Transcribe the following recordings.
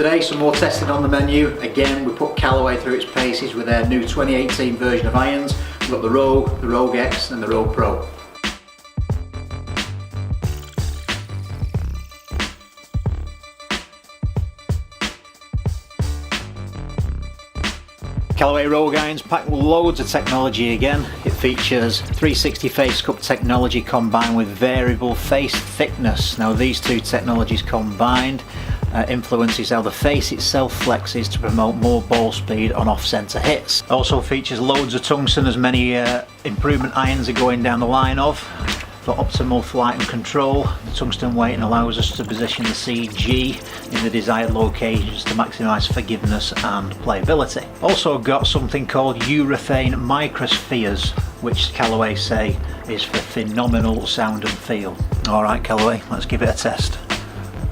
Today some more testing on the menu. Again, we put Callaway through its paces with their new 2018 version of irons. We've got the Rogue X and the Rogue Pro. Callaway Rogue irons packed with loads of technology again. It features 360 face cup technology combined with variable face thickness. Now these two technologies combined influences how the face itself flexes to promote more ball speed on off-centre hits. Also features loads of tungsten, as many improvement irons are going down the line of. For optimal flight and control, the tungsten weighting allows us to position the CG in the desired locations to maximise forgiveness and playability. Also got something called urethane microspheres, which Callaway say is for phenomenal sound and feel. Alright Callaway, let's give it a test.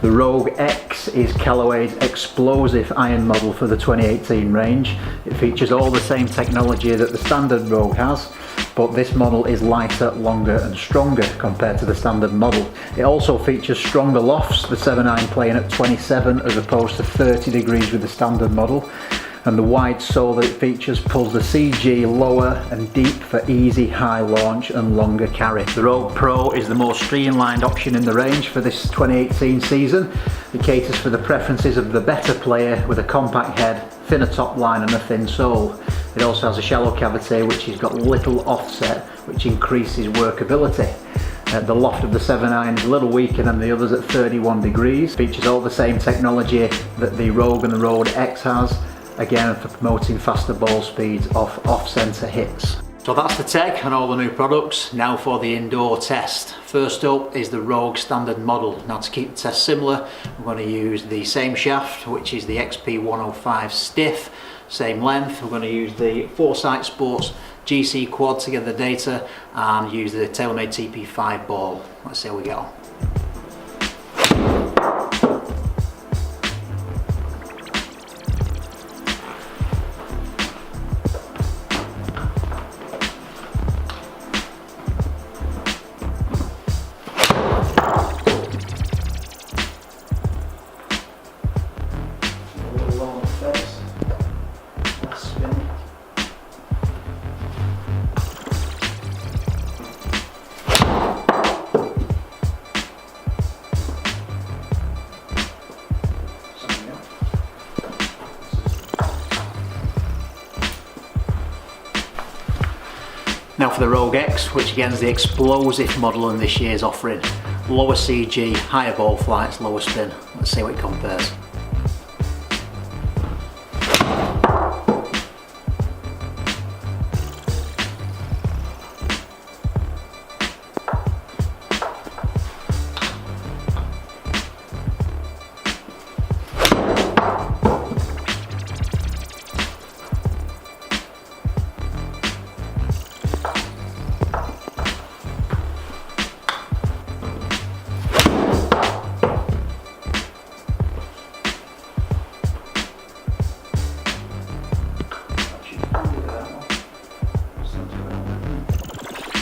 The Rogue X is Callaway's explosive iron model for the 2018 range. It features all the same technology that the standard Rogue has, but this model is lighter, longer and stronger compared to the standard model. It also features stronger lofts, the 7.9 playing at 27 as opposed to 30 degrees with the standard model. And the wide sole that it features pulls the CG lower and deep for easy high launch and longer carry. The Rogue Pro is the more streamlined option in the range for this 2018 season. It caters for the preferences of the better player with a compact head, thinner top line and a thin sole. It also has a shallow cavity which has got little offset, which increases workability. The loft of the 7.9 is a little weaker than the others at 31 degrees. Features all the same technology that the Rogue and the Rogue X has, again for promoting faster ball speeds off-centre hits. So that's the tech and all the new products. Now for the indoor test. First up is the Rogue standard model. Now to keep the test similar, we're going to use the same shaft, which is the XP105 stiff, same length. We're going to use the Foresight Sports GCQuad to get the data and use the TaylorMade TP5 ball. Let's see how we get on. Now for the Rogue X, which again is the explosive model in this year's offering. Lower CG, higher ball flights, lower spin. Let's see what it compares.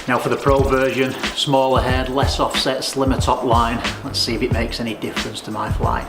Now for the Pro version, smaller head, less offset, slimmer top line. Let's see if it makes any difference to my flight.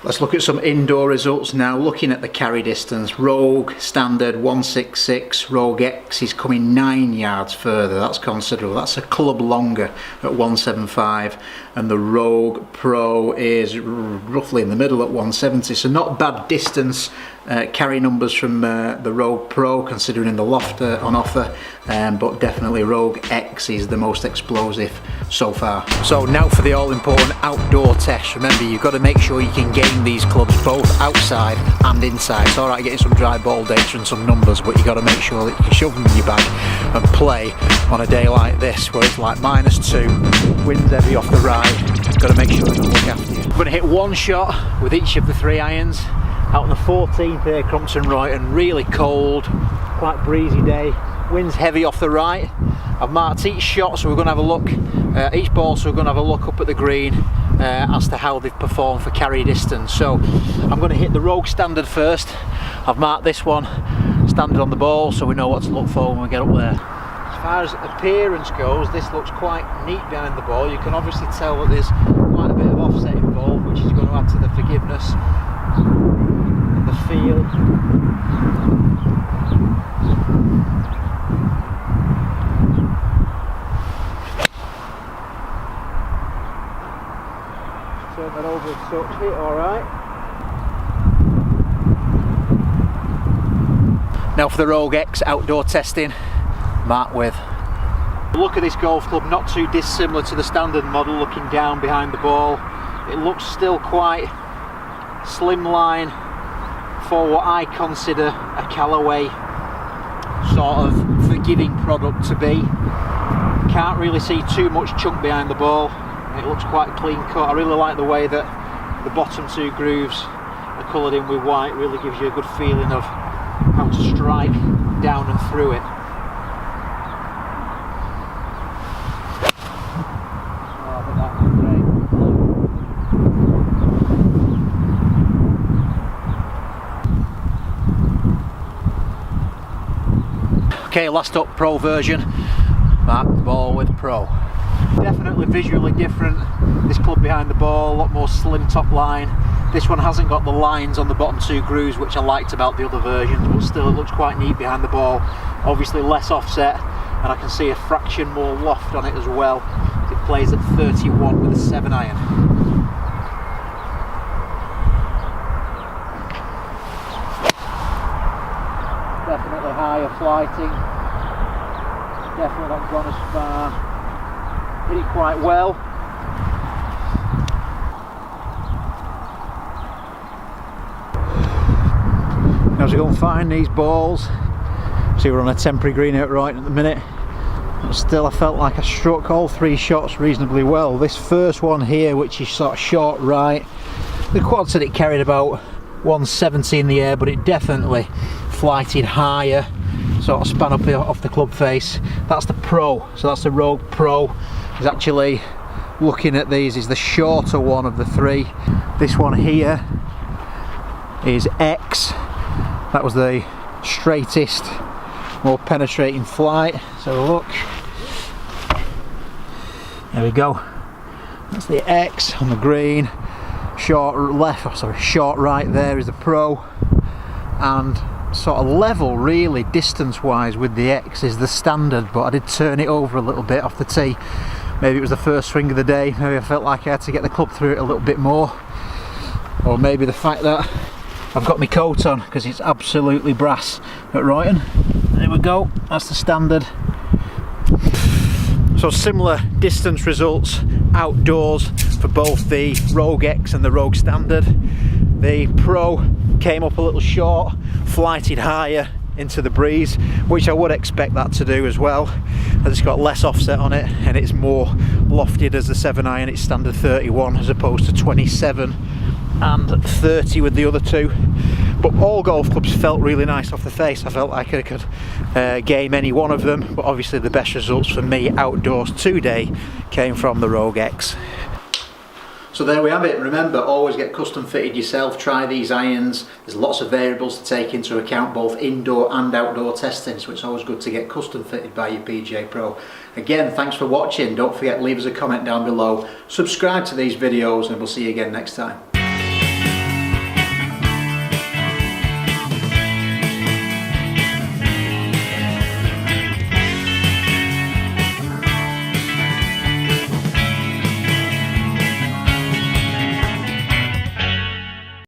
Let's look at some indoor results now. Looking at the carry distance, Rogue standard 166, Rogue X is coming 9 yards further. That's considerable. That's a club longer at 175, and the Rogue Pro is roughly in the middle at 170. So not bad distance carry numbers from the Rogue Pro, considering the loft on offer, but definitely Rogue X is the most explosive so far. So now for the all-important outdoor test. Remember, you've got to make sure you can gauge swing these clubs both outside and inside. It's alright getting some dry ball data and some numbers, but you got to make sure that you can shove them in your bag and play on a day like this where it's like -2, wind's heavy off the ride. Got to make sure you look after you. I'm going to hit one shot with each of the 3 irons out on the 14th here, Crumpton Royton. Really cold, quite breezy day, wind's heavy off the right. I've marked each shot, so we're going to have a look, each ball, so we're going to have a look up at the green as to how they've performed for carry distance. So I'm going to hit the Rogue Standard first. I've marked this one standard on the ball, so we know what to look for when we get up there. As far as appearance goes, this looks quite neat behind the ball. You can obviously tell that there's quite a bit of offset involved, which is going to add to the forgiveness and the feel. Turn that over a touch, hit alright. Now for the Rogue X outdoor testing, marked with. Look at this golf club, not too dissimilar to the standard model, looking down behind the ball. It looks still quite slimline for what I consider a Callaway sort of forgiving product to be. Can't really see too much chunk behind the ball. It looks quite clean cut. I really like the way that the bottom 2 grooves are coloured in with white. Really gives you a good feeling of how to strike down and through it. Oh, I think that was great. Okay, last up, Pro version. Mark the ball with Pro. Definitely visually different. This club behind the ball, a lot more slim top line. This one hasn't got the lines on the bottom 2 grooves, which I liked about the other versions, but still it looks quite neat behind the ball. Obviously less offset, and I can see a fraction more loft on it as well. It plays at 31 with a 7 iron. Definitely higher flighting. Definitely not gone as far. Hit it quite well. Now to go and find these balls. See, we're on a temporary green out right at the minute. But still, I felt like I struck all 3 shots reasonably well. This first one here, which is sort of short right, the quad said it carried about 170 in the air, but it definitely flighted higher, sort of span up off the club face. That's the Pro, so that's the Rogue Pro. Is actually, looking at these, is the shorter one of the 3. This one here is X. That was the straightest, more penetrating flight. So look, there we go. That's the X on the green. Short left, oh sorry, short right there is the Pro, and sort of level really distance wise with the X is the standard, but I did turn it over a little bit off the tee. Maybe it was the first swing of the day, maybe I felt like I had to get the club through it a little bit more, or maybe the fact that I've got my coat on, because it's absolutely brass at Royton. There we go, that's the standard. So similar distance results outdoors for both the Rogue X and the Rogue Standard. The Pro came up a little short, flighted higher into the breeze, which I would expect that to do as well, as it's got less offset on it and it's more lofted as the 7 iron. It's standard 31 as opposed to 27 and 30 with the other 2. But all golf clubs felt really nice off the face. I felt like I could game any one of them, but obviously the best results for me outdoors today came from the Rogue X. So there we have it. Remember, always get custom fitted yourself. Try these irons. There's lots of variables to take into account, both indoor and outdoor testing, so it's always good to get custom fitted by your PGA Pro. Again, thanks for watching. Don't forget, leave us a comment down below. Subscribe to these videos and we'll see you again next time.